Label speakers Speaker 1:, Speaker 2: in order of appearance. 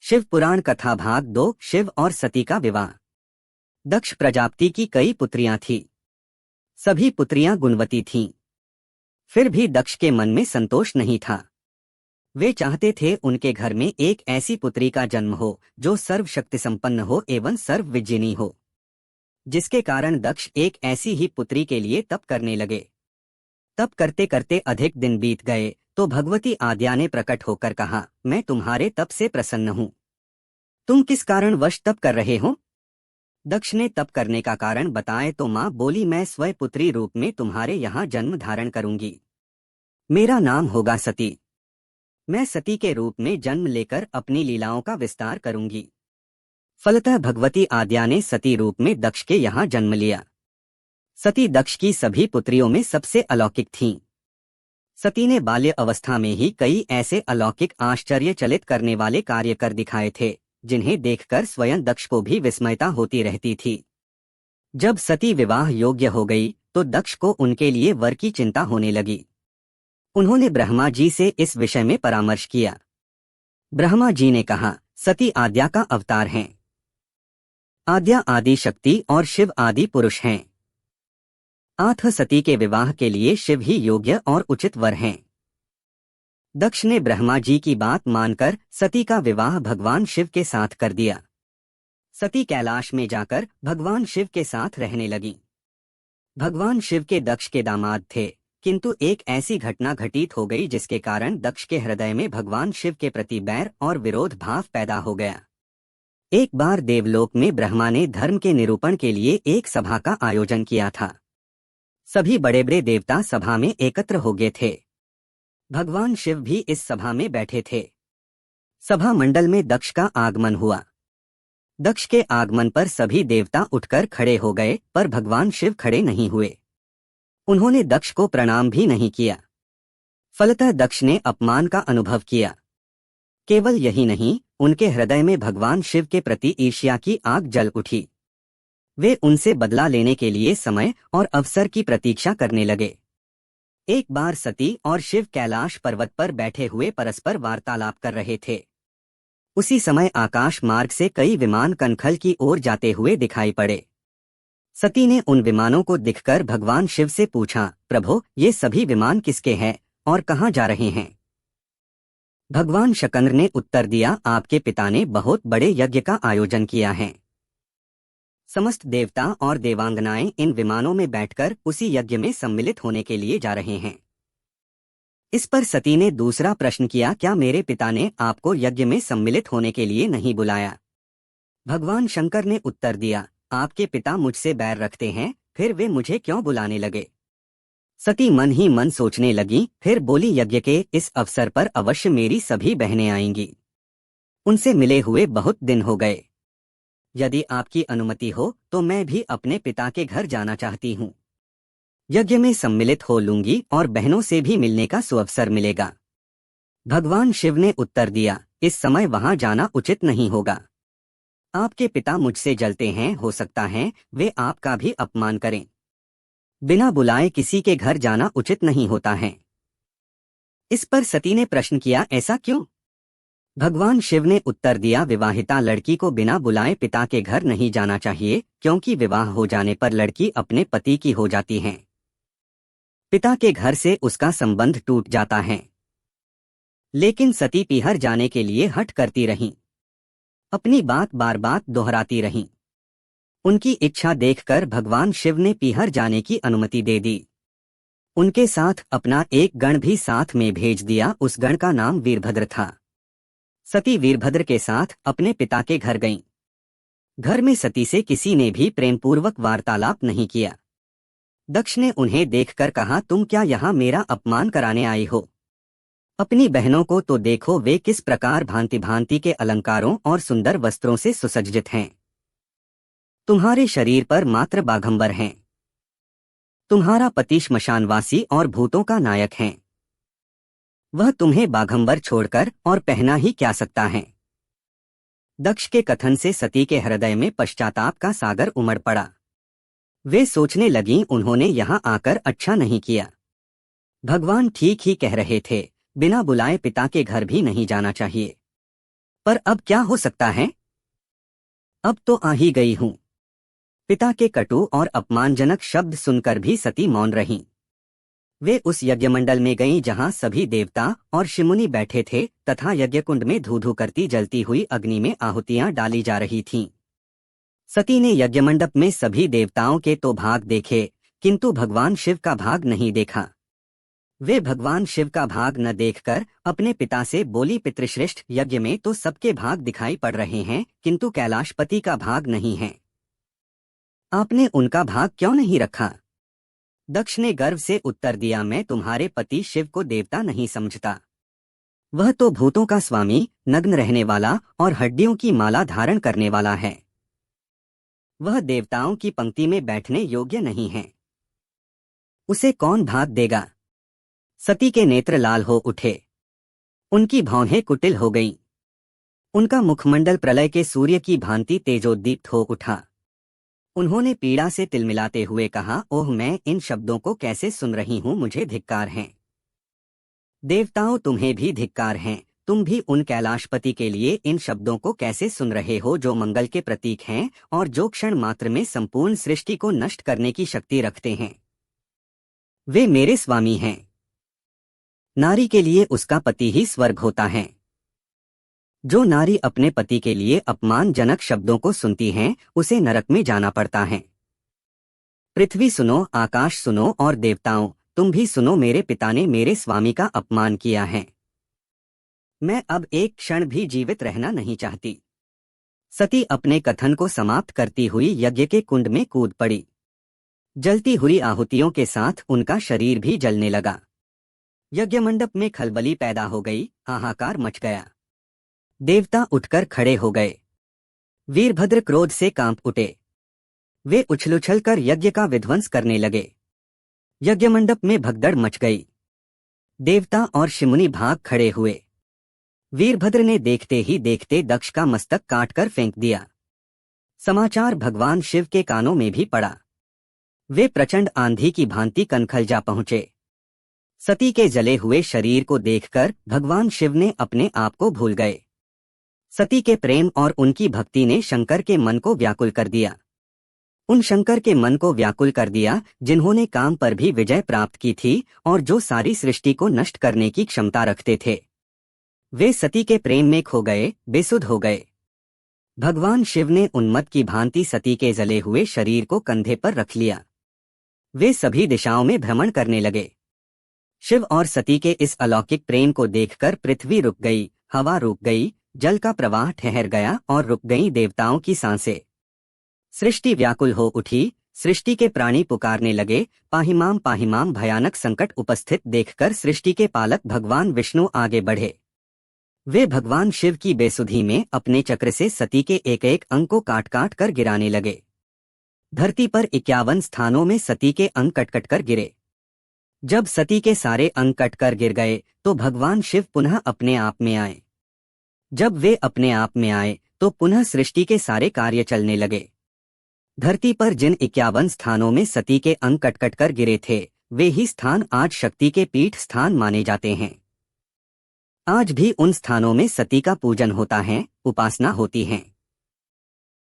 Speaker 1: शिव पुराण कथा भाग 2। शिव और सती का विवाह। दक्ष प्रजापति की कई पुत्रियां थीं। सभी पुत्रियां गुणवती थीं। फिर भी दक्ष के मन में संतोष नहीं था। वे चाहते थे उनके घर में एक ऐसी पुत्री का जन्म हो जो सर्वशक्ति संपन्न हो एवं सर्वविज्ञानी हो। जिसके कारण दक्ष एक ऐसी ही पुत्री के लिए तप करने लगे। तप करते करते अधिक दिन बीत गए तो भगवती आद्या ने प्रकट होकर कहा, मैं तुम्हारे तप से प्रसन्न हूँ। तुम किस कारण वश तप कर रहे हो? दक्ष ने तप करने का कारण बताए तो माँ बोली, मैं स्वयं पुत्री रूप में तुम्हारे यहाँ जन्म धारण करूंगी। मेरा नाम होगा सती। मैं सती के रूप में जन्म लेकर अपनी लीलाओं का विस्तार करूंगी। फलतः भगवती आद्या ने सती रूप में दक्ष के यहाँ जन्म लिया। सती दक्ष की सभी पुत्रियों में सबसे अलौकिक थीं। सती ने बाल्य अवस्था में ही कई ऐसे अलौकिक आश्चर्यचलित करने वाले कार्य कर दिखाए थे जिन्हें देखकर स्वयं दक्ष को भी विस्मयता होती रहती थी। जब सती विवाह योग्य हो गई तो दक्ष को उनके लिए वर की चिंता होने लगी। उन्होंने ब्रह्मा जी से इस विषय में परामर्श किया। ब्रह्मा जी ने कहा, सती आद्या का अवतार हैं। आद्या आदि शक्ति और शिव आदि पुरुष हैं। अतः सती के विवाह के लिए शिव ही योग्य और उचित वर हैं। दक्ष ने ब्रह्मा जी की बात मानकर सती का विवाह भगवान शिव के साथ कर दिया। सती कैलाश में जाकर भगवान शिव के साथ रहने लगी। भगवान शिव के दक्ष के दामाद थे, किंतु एक ऐसी घटना घटित हो गई जिसके कारण दक्ष के हृदय में भगवान शिव के प्रति बैर और विरोध भाव पैदा हो गया। एक बार देवलोक में ब्रह्मा ने धर्म के निरूपण के लिए एक सभा का आयोजन किया था। सभी बड़े बड़े देवता सभा में एकत्र हो गए थे। भगवान शिव भी इस सभा में बैठे थे। सभा मंडल में दक्ष का आगमन हुआ। दक्ष के आगमन पर सभी देवता उठकर खड़े हो गए, पर भगवान शिव खड़े नहीं हुए। उन्होंने दक्ष को प्रणाम भी नहीं किया। फलतः दक्ष ने अपमान का अनुभव किया। केवल यही नहीं, उनके हृदय में भगवान शिव के प्रति ईर्ष्या की आग जल उठी। वे उनसे बदला लेने के लिए समय और अवसर की प्रतीक्षा करने लगे। एक बार सती और शिव कैलाश पर्वत पर बैठे हुए परस्पर वार्तालाप कर रहे थे। उसी समय आकाश मार्ग से कई विमान कनखल की ओर जाते हुए दिखाई पड़े। सती ने उन विमानों को दिखकर भगवान शिव से पूछा, प्रभो, ये सभी विमान किसके हैं और कहाँ जा रहे हैं? भगवान शकंद्र ने उत्तर दिया, आपके पिता ने बहुत बड़े यज्ञ का आयोजन किया है। समस्त देवता और देवांगनाएं इन विमानों में बैठकर उसी यज्ञ में सम्मिलित होने के लिए जा रहे हैं। इस पर सती ने दूसरा प्रश्न किया, क्या मेरे पिता ने आपको यज्ञ में सम्मिलित होने के लिए नहीं बुलाया? भगवान शंकर ने उत्तर दिया, आपके पिता मुझसे बैर रखते हैं, फिर वे मुझे क्यों बुलाने लगे? सती मन ही मन सोचने लगी, फिर बोली, यज्ञ के इस अवसर पर अवश्य मेरी सभी बहनें आएंगी। उनसे मिले हुए बहुत दिन हो गए। यदि आपकी अनुमति हो तो मैं भी अपने पिता के घर जाना चाहती हूँ। यज्ञ में सम्मिलित हो लूंगी और बहनों से भी मिलने का सुअवसर मिलेगा। भगवान शिव ने उत्तर दिया, इस समय वहां जाना उचित नहीं होगा। आपके पिता मुझसे जलते हैं, हो सकता है वे आपका भी अपमान करें। बिना बुलाए किसी के घर जाना उचित नहीं होता है। इस पर सती ने प्रश्न किया, ऐसा क्यों? भगवान शिव ने उत्तर दिया, विवाहिता लड़की को बिना बुलाए पिता के घर नहीं जाना चाहिए, क्योंकि विवाह हो जाने पर लड़की अपने पति की हो जाती है। पिता के घर से उसका संबंध टूट जाता है। लेकिन सती पीहर जाने के लिए हठ करती रहीं। अपनी बात बार बार दोहराती रहीं। उनकी इच्छा देखकर भगवान शिव ने पीहर जाने की अनुमति दे दी। उनके साथ अपना एक गण भी साथ में भेज दिया। उस गण का नाम वीरभद्र था। सती वीरभद्र के साथ अपने पिता के घर गईं। घर में सती से किसी ने भी प्रेमपूर्वक वार्तालाप नहीं किया। दक्ष ने उन्हें देखकर कहा, तुम क्या यहाँ मेरा अपमान कराने आई हो? अपनी बहनों को तो देखो, वे किस प्रकार भांति भांति के अलंकारों और सुंदर वस्त्रों से सुसज्जित हैं। तुम्हारे शरीर पर मात्र बाघंबर हैं। तुम्हारा पति श्मशानवासी और भूतों का नायक है। वह तुम्हें बाघंबर छोड़कर और पहना ही क्या सकता है? दक्ष के कथन से सती के हृदय में पश्चाताप का सागर उमड़ पड़ा। वे सोचने लगीं, उन्होंने यहाँ आकर अच्छा नहीं किया। भगवान ठीक ही कह रहे थे, बिना बुलाए पिता के घर भी नहीं जाना चाहिए। पर अब क्या हो सकता है? अब तो आ ही गई हूं। पिता के कटु और अपमानजनक शब्द सुनकर भी सती मौन रहीं। वे उस यज्ञमंडल में गईं जहां सभी देवता और शिमुनि बैठे थे तथा यज्ञकुंड में धू धू करती जलती हुई अग्नि में आहुतियां डाली जा रही थीं। सती ने यज्ञमंडप में सभी देवताओं के तो भाग देखे, किंतु भगवान शिव का भाग नहीं देखा। वे भगवान शिव का भाग न देखकर अपने पिता से बोली, पितृश्रेष्ठ, यज्ञ में तो सबके भाग दिखाई पड़ रहे हैं, किंतु कैलाशपति का भाग नहीं है। आपने उनका भाग क्यों नहीं रखा? दक्ष ने गर्व से उत्तर दिया, मैं तुम्हारे पति शिव को देवता नहीं समझता। वह तो भूतों का स्वामी, नग्न रहने वाला और हड्डियों की माला धारण करने वाला है। वह देवताओं की पंक्ति में बैठने योग्य नहीं है। उसे कौन भाग देगा? सती के नेत्र लाल हो उठे। उनकी भौहें कुटिल हो गईं। उनका मुखमंडल प्रलय के सूर्य की भांति तेजोद्दीप्त हो उठा। उन्होंने पीड़ा से तिलमिलाते हुए कहा, ओह, मैं इन शब्दों को कैसे सुन रही हूं, मुझे धिक्कार है। देवताओं, तुम्हें भी धिक्कार हैं। तुम भी उन कैलाशपति के लिए इन शब्दों को कैसे सुन रहे हो जो मंगल के प्रतीक हैं और जो क्षण मात्र में संपूर्ण सृष्टि को नष्ट करने की शक्ति रखते हैं। वे मेरे स्वामी हैं। नारी के लिए उसका पति ही स्वर्ग होता है। जो नारी अपने पति के लिए अपमानजनक शब्दों को सुनती है, उसे नरक में जाना पड़ता है। पृथ्वी सुनो, आकाश सुनो और देवताओं, तुम भी सुनो, मेरे पिता ने मेरे स्वामी का अपमान किया है। मैं अब एक क्षण भी जीवित रहना नहीं चाहती। सती अपने कथन को समाप्त करती हुई यज्ञ के कुंड में कूद पड़ी। जलती हुई आहुतियों के साथ उनका शरीर भी जलने लगा। यज्ञमंडप में खलबली पैदा हो गई, हाहाकार मच गया। देवता उठकर खड़े हो गए। वीरभद्र क्रोध से कांप उठे। वे उछल-उछल कर यज्ञ का विध्वंस करने लगे। यज्ञमंडप में भगदड़ मच गई। देवता और शिमुनि भाग खड़े हुए। वीरभद्र ने देखते ही देखते दक्ष का मस्तक काटकर फेंक दिया। समाचार भगवान शिव के कानों में भी पड़ा। वे प्रचंड आंधी की भांति कनखल जा पहुंचे। सती के जले हुए शरीर को देखकर भगवान शिव ने अपने आप को भूल गए। सती के प्रेम और उनकी भक्ति ने शंकर के मन को व्याकुल कर दिया। उन शंकर के मन को व्याकुल कर दिया जिन्होंने काम पर भी विजय प्राप्त की थी और जो सारी सृष्टि को नष्ट करने की क्षमता रखते थे। वे सती के प्रेम में खो गए, बेसुध हो गए। भगवान शिव ने उन्मत्त की भांति सती के जले हुए शरीर को कंधे पर रख लिया। वे सभी दिशाओं में भ्रमण करने लगे। शिव और सती के इस अलौकिक प्रेम को देखकर पृथ्वी रुक गई, हवा रुक गई, जल का प्रवाह ठहर गया और रुक गईं देवताओं की सांसें। सृष्टि व्याकुल हो उठी। सृष्टि के प्राणी पुकारने लगे, पाहिमाम पाहिमाम। भयानक संकट उपस्थित देखकर सृष्टि के पालक भगवान विष्णु आगे बढ़े। वे भगवान शिव की बेसुधी में अपने चक्र से सती के एक एक अंग को काट काट कर गिराने लगे। धरती पर 51 स्थानों में सती के अंग कट-कट कर गिरे। जब सती के सारे अंग कटकर गिर गए तो भगवान शिव पुनः अपने आप में आए। जब वे अपने आप में आए तो पुनः सृष्टि के सारे कार्य चलने लगे। धरती पर जिन 51 स्थानों में सती के अंग कट-कट कर गिरे थे, वे ही स्थान आज शक्ति के पीठ स्थान माने जाते हैं। आज भी उन स्थानों में सती का पूजन होता है, उपासना होती है।